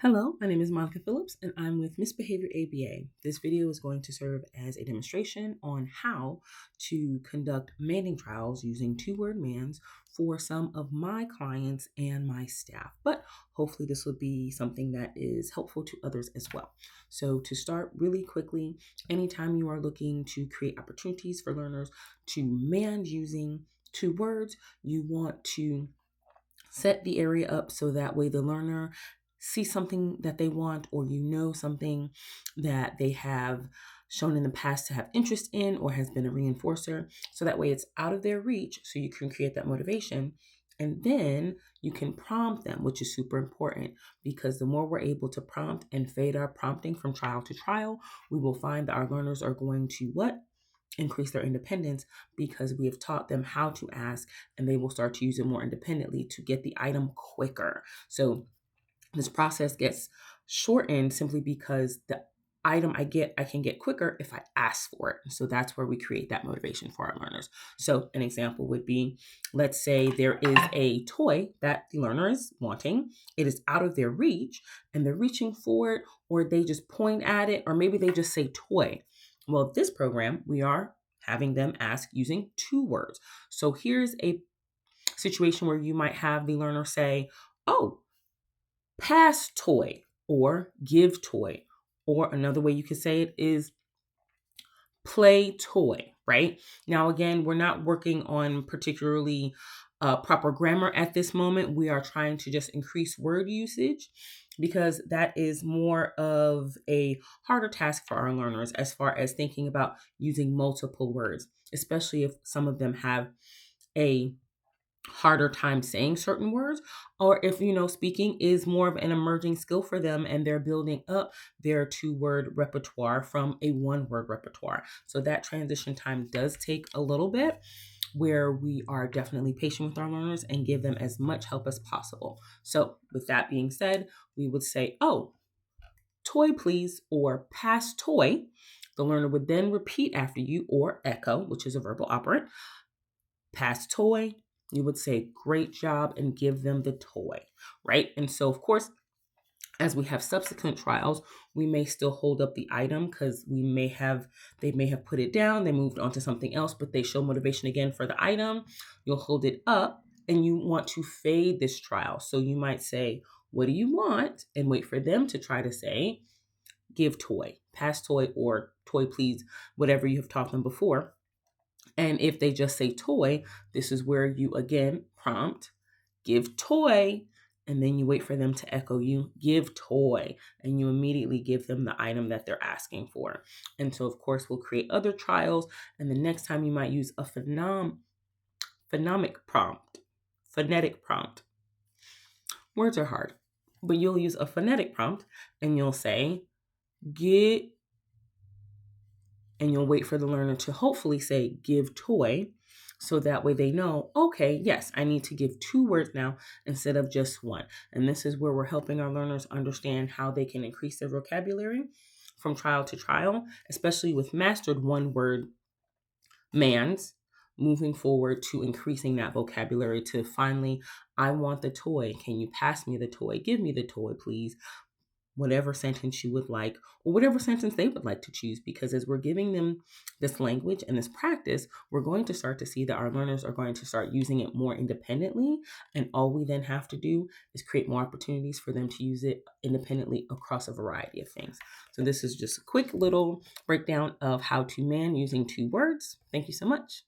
Hello, my name is Monica Phillips and I'm with Misbehavior ABA. This video is going to serve as a demonstration on how to conduct manding trials using two-word mands for some of my clients and my staff. But hopefully this will be something that is helpful to others as well. So to start really quickly, anytime you are looking to create opportunities for learners to mand using two words, you want to set the area up so that way the learner sees something that they want, or something that they have shown in the past to have interest in or has been a reinforcer. So that way it's out of their reach, so you can create that motivation. And then you can prompt them, which is super important, because the more we're able to prompt and fade our prompting from trial to trial, we will find that our learners are going to what? Increase their independence, because we have taught them how to ask, and they will start to use it more independently to get the item quicker. So this process gets shortened simply because the item I can get quicker if I ask for it. So that's where we create that motivation for our learners. So an example would be, let's say there is a toy that the learner is wanting. It is out of their reach and they're reaching for it, or they just point at it, or maybe they just say toy. Well, this program, we are having them ask using two words. So here's a situation where you might have the learner say, oh, pass toy or give toy. Or another way you could say it is play toy, right? Now, again, we're not working on particularly proper grammar at this moment. We are trying to just increase word usage, because that is more of a harder task for our learners as far as thinking about using multiple words, especially if some of them have a harder time saying certain words, or if speaking is more of an emerging skill for them and they're building up their two-word repertoire from a one-word repertoire. So that transition time does take a little bit, where we are definitely patient with our learners and give them as much help as possible. So with that being said, we would say, oh, toy please, or pass toy. The learner would then repeat after you, or echo, which is a verbal operant. Pass toy, you would say great job and give them the toy, right? And so, of course, as we have subsequent trials, we may still hold up the item, because they may have put it down, they moved on to something else, but they show motivation again for the item. You'll hold it up and you want to fade this trial. So you might say, what do you want? And wait for them to try to say, give toy, pass toy, or toy please, whatever you have taught them before. And if they just say toy, this is where you again prompt, give toy, and then you wait for them to echo you, give toy, and you immediately give them the item that they're asking for. And so, of course, we'll create other trials, and the next time you might use a phonetic prompt. Words are hard, but you'll use a phonetic prompt, and you'll say, get, and you'll wait for the learner to hopefully say, give toy. So that way they know, okay, yes, I need to give two words now instead of just one. And this is where we're helping our learners understand how they can increase their vocabulary from trial to trial, especially with mastered one word mands, moving forward to increasing that vocabulary to finally, I want the toy. Can you pass me the toy? Give me the toy, please. Whatever sentence you would like, or whatever sentence they would like to choose, because as we're giving them this language and this practice, we're going to start to see that our learners are going to start using it more independently. And all we then have to do is create more opportunities for them to use it independently across a variety of things. So this is just a quick little breakdown of how to man using two words. Thank you so much.